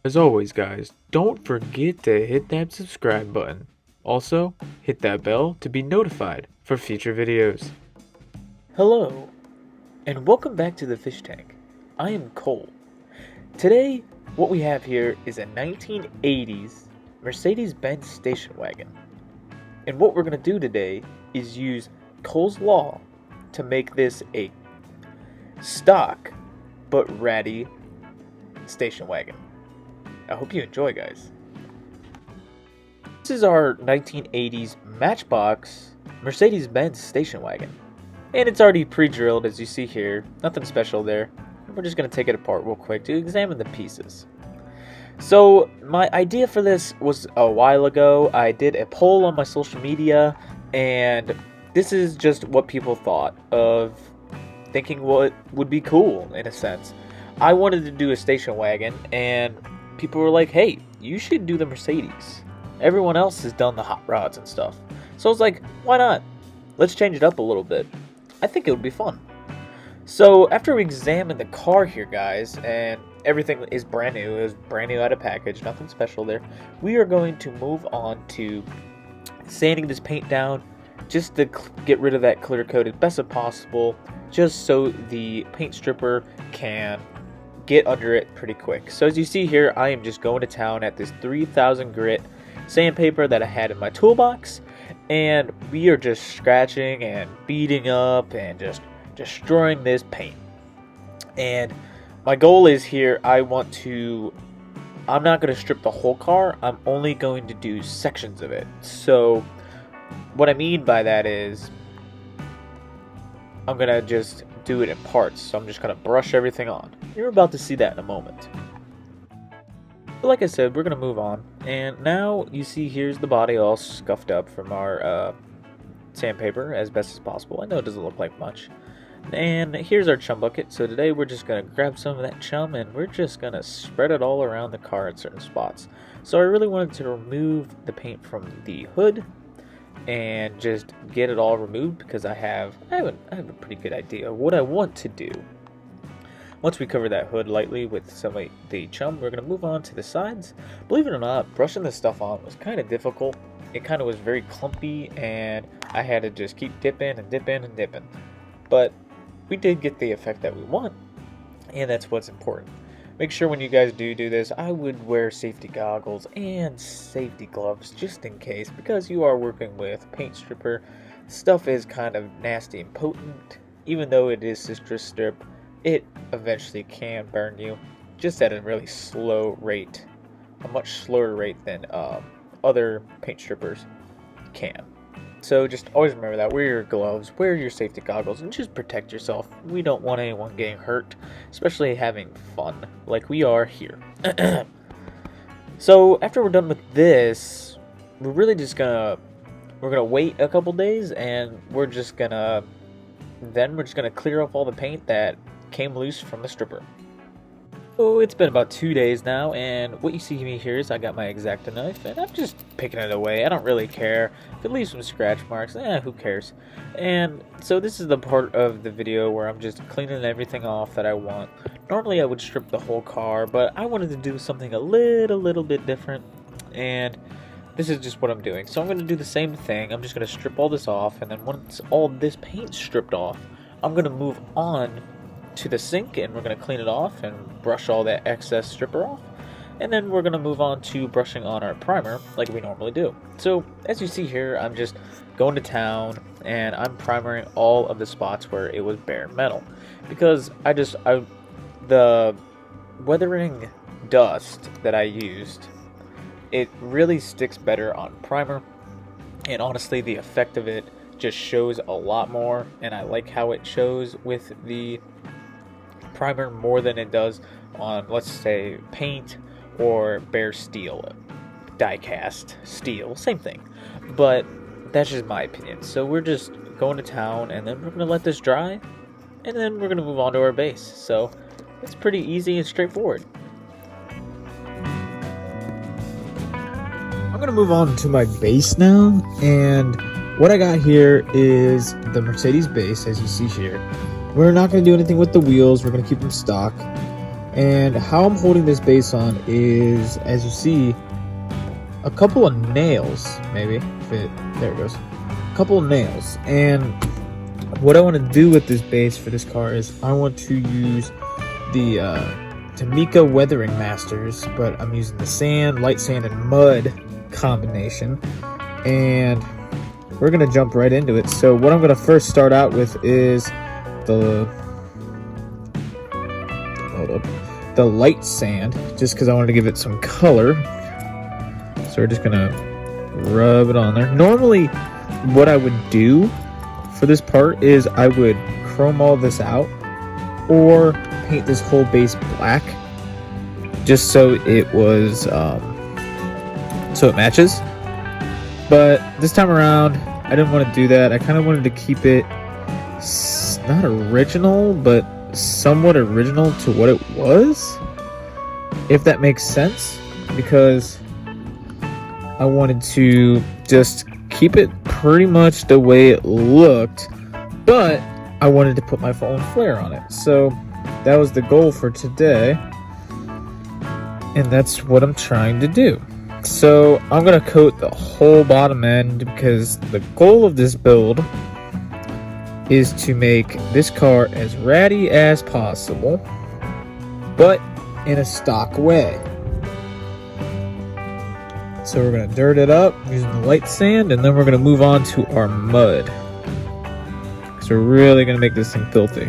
As always, guys, don't forget to hit that subscribe button. Also, hit that bell to be notified for future videos. Hello, and welcome back to the fish tank. I am Cole. Today, what we have here is a 1980s Mercedes-Benz station wagon. And what we're going to do today is use Cole's Law to make this a stock but ratty station wagon. I hope you enjoy, guys. This is our 1980s Matchbox Mercedes-Benz station wagon. And it's already pre-drilled, as you see here. Nothing special there. We're just going to take it apart real quick to examine the pieces. So, my idea for this was a while ago. I did a poll on my social media, and this is just what people thought of thinking what would be cool, in a sense. I wanted to do a station wagon, and people were like, hey, you should do the Mercedes. Everyone else has done the hot rods and stuff. So I was like, why not? Let's change it up a little bit. I think it would be fun. So after we examine the car here, guys, and everything is brand new, it was brand new out of package, nothing special there, we are going to move on to sanding this paint down just to get rid of that clear coat as best as possible, just so the paint stripper can get under it pretty quick. So as you see here, I am just going to town at this 3000 grit sandpaper that I had in my toolbox, and we are just scratching and beating up and just destroying this paint. And my goal is here, I'm not going to strip the whole car, I'm only going to do sections of it. So what I mean by that is I'm going to just do it in parts. So I'm just going to brush everything on. You're about to see that in a moment. But like I said, we're going to move on. And now you see here's the body all scuffed up from our sandpaper as best as possible. I know it doesn't look like much. And here's our chum bucket. So today we're just going to grab some of that chum and we're just going to spread it all around the car at certain spots. So I really wanted to remove the paint from the hood and just get it all removed because I have a pretty good idea of what I want to do. Once we cover that hood lightly with some of the chum, we're going to move on to the sides. Believe it or not, brushing this stuff on was kind of difficult. It kind of was very clumpy and I had to just keep dipping and dipping and dipping. But we did get the effect that we want, and that's what's important. Make sure when you guys do this, I would wear safety goggles and safety gloves just in case, because you are working with paint stripper. Stuff is kind of nasty and potent. Even though it is citrus strip, it eventually can burn you, just at a really slow rate, a much slower rate than other paint strippers can. So just always remember that. Wear your gloves, wear your safety goggles, and just protect yourself. We don't want anyone getting hurt, especially having fun like we are here. So after we're done with this, we're really just gonna wait a couple days, and we're just gonna clear up all the paint that came loose from the stripper. Oh, it's been about 2 days now, and what you see me here is I got my X-Acto knife, and I'm just picking it away. I don't really care. If it leaves some scratch marks, who cares? And so this is the part of the video where I'm just cleaning everything off that I want. Normally I would strip the whole car, but I wanted to do something a little bit different, and this is just what I'm doing. So I'm going to do the same thing. I'm just going to strip all this off, and then once all this paint's stripped off, I'm going to move on to the sink and we're going to clean it off and brush all that excess stripper off, and then we're going to move on to brushing on our primer like we normally do. So as you see here, I'm just going to town and I'm primering all of the spots where it was bare metal, because the weathering dust that I used, it really sticks better on primer, and honestly the effect of it just shows a lot more, and I like how it shows with the primer more than it does on, let's say, paint or bare steel. Diecast steel, same thing, but that's just my opinion. So we're just going to town, and then we're going to let this dry, and then we're going to move on to our base. So it's pretty easy and straightforward. I'm going to move on to my base now, and what I got here is the Mercedes base, as you see here. We're not going to do anything with the wheels. We're going to keep them stock. And how I'm holding this base on is, as you see, a couple of nails, maybe. There it goes. A couple of nails. And what I want to do with this base for this car is I want to use the Tamica Weathering Masters, but I'm using the sand, light sand, and mud combination. And we're going to jump right into it. So what I'm going to first start out with is the light sand, just because I wanted to give it some color. So we're just going to rub it on there. Normally, what I would do for this part is I would chrome all this out or paint this whole base black, just so it was so it matches. But this time around, I didn't want to do that. I kind of wanted to keep it not original, but somewhat original to what it was, if that makes sense, because I wanted to just keep it pretty much the way it looked, but I wanted to put my own flair on it. So that was the goal for today, and that's what I'm trying to do. So I'm going to coat the whole bottom end, because the goal of this build is to make this car as ratty as possible, but in a stock way. So we're going to dirt it up using the light sand, and then we're going to move on to our mud, because we're really going to make this thing filthy.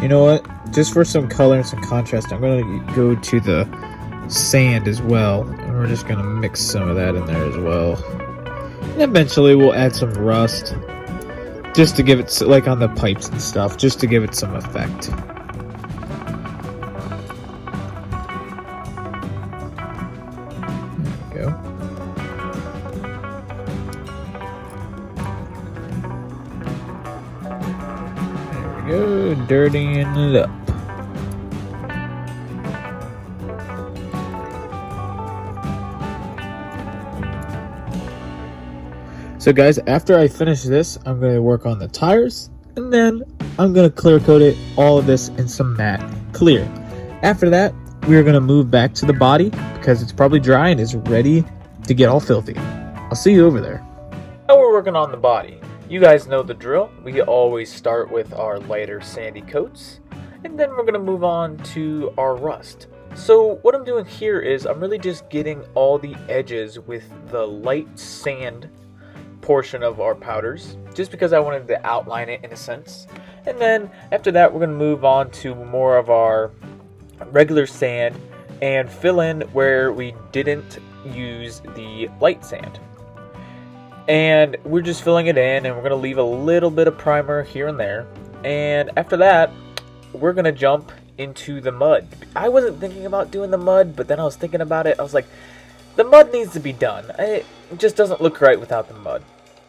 You know what? Just for some color and some contrast, I'm going to go to the sand as well. And we're just going to mix some of that in there as well. And eventually we'll add some rust, just to give it, like on the pipes and stuff, just to give it some effect. There we go. Go dirtying it up. So guys, after I finish this, I'm going to work on the tires, and then I'm going to clear coat it, all of this in some matte clear. After that, we're going to move back to the body, because it's probably dry and is ready to get all filthy. I'll see you over there. Now we're working on the body. You guys know the drill. We always start with our lighter sandy coats, and then we're going to move on to our rust. So what I'm doing here is I'm really just getting all the edges with the light sand portion of our powders, just because I wanted to outline it in a sense. And then after that, we're going to move on to more of our regular sand and fill in where we didn't use the light sand. And we're just filling it in, and we're going to leave a little bit of primer here and there. And after that, we're going to jump into the mud. I wasn't thinking about doing the mud, but then I was thinking about it. I was like, the mud needs to be done. It just doesn't look right without the mud.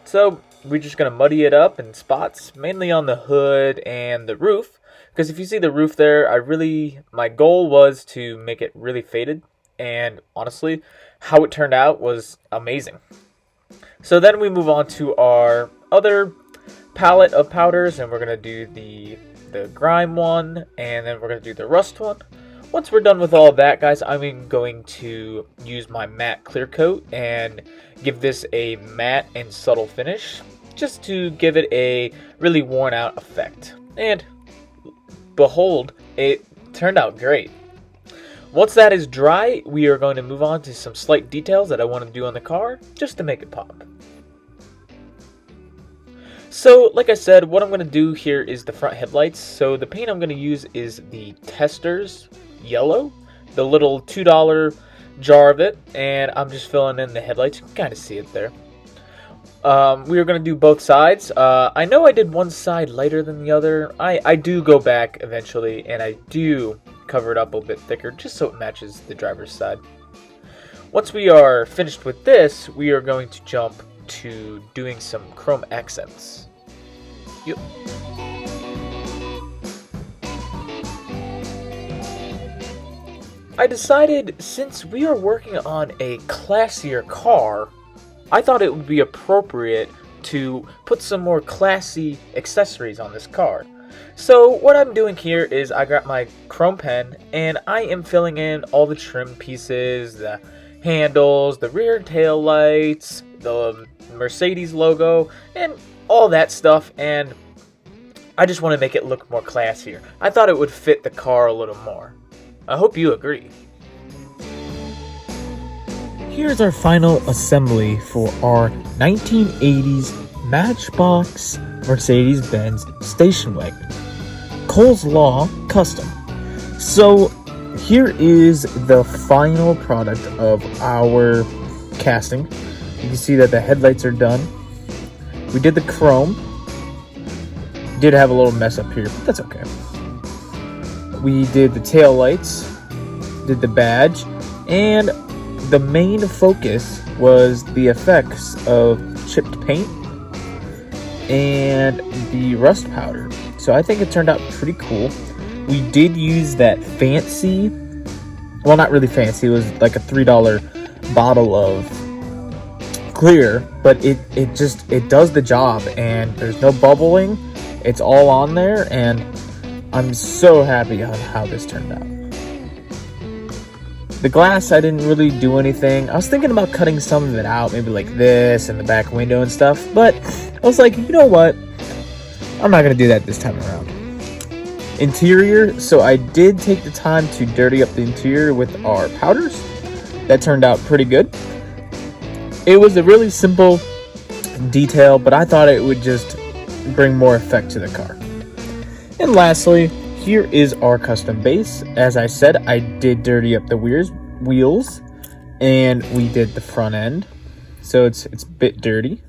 So we're just going to muddy it up in spots, mainly on the hood and the roof. Because if you see the roof there, my goal was to make it really faded. And honestly, how it turned out was amazing. So then we move on to our other palette of powders, and we're going to do the grime one, and then we're going to do the rust one. Once we're done with all of that, guys, I'm going to use my matte clear coat and give this a matte and subtle finish, just to give it a really worn out effect. And behold, it turned out great. Once that is dry, we are going to move on to some slight details that I want to do on the car, just to make it pop. So, like I said, what I'm going to do here is the front headlights. So the paint I'm going to use is the Testors Yellow, the little $2 jar of it, and I'm just filling in the headlights. You can kind of see it there. We are going to do both sides. I know I did one side lighter than the other. I do go back eventually, and I do cover it up a bit thicker, just so it matches the driver's side. Once we are finished with this, we are going to jump to doing some chrome accents. Yep. I decided, since we are working on a classier car, I thought it would be appropriate to put some more classy accessories on this car. So what I'm doing here is I got my chrome pen and I am filling in all the trim pieces, the handles, the rear tail lights, the Mercedes logo, and all that stuff, and I just want to make it look more classier. I thought it would fit the car a little more. I hope you agree. Here's our final assembly for our 1980s Matchbox Mercedes-Benz station wagon. Cole's Law Custom. So here is the final product of our casting. You can see that the headlights are done. We did the chrome. Did have a little mess up here, but that's okay. We did the tail lights, did the badge, and the main focus was the effects of chipped paint and the rust powder. So I think it turned out pretty cool. We did use that fancy, well, not really fancy, it was like a $3 bottle of clear, but it does the job, and there's no bubbling. It's all on there, and I'm so happy on how this turned out. The glass, I didn't really do anything. I was thinking about cutting some of it out, maybe like this and the back window and stuff, but I was like, you know what? I'm not gonna do that this time around. Interior, so I did take the time to dirty up the interior with our powders. That turned out pretty good. It was a really simple detail, but I thought it would just bring more effect to the car. And lastly, here is our custom base. As I said, I did dirty up the wheels, and we did the front end, so it's a bit dirty.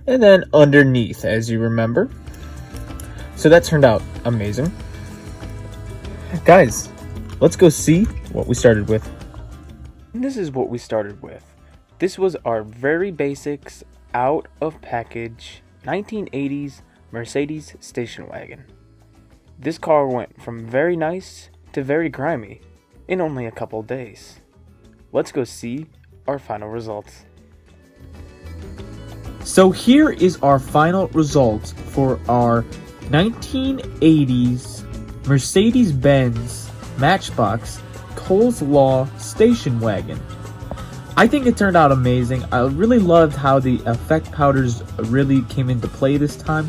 And then underneath, as you remember. So that turned out amazing. Guys, let's go see what we started with. And this is what we started with. This was our very basics, out of package 1980s Mercedes station wagon. This car went from very nice to very grimy in only a couple days. Let's go see our final results. So here is our final results for our 1980s Mercedes-Benz Matchbox Cole's Law station wagon. I think it turned out amazing. I really loved how the effect powders really came into play this time.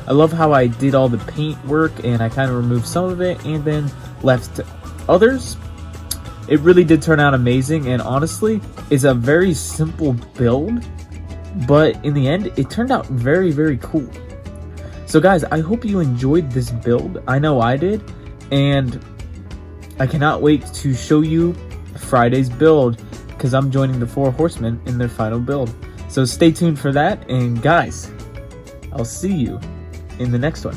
I love how I did all the paint work and I kind of removed some of it and then left others. It really did turn out amazing, and honestly, it's a very simple build, but in the end, it turned out very, very cool. So guys, I hope you enjoyed this build. I know I did, and I cannot wait to show you Friday's build, because I'm joining the 4 horsemen in their final build. So stay tuned for that, and guys, I'll see you in the next one.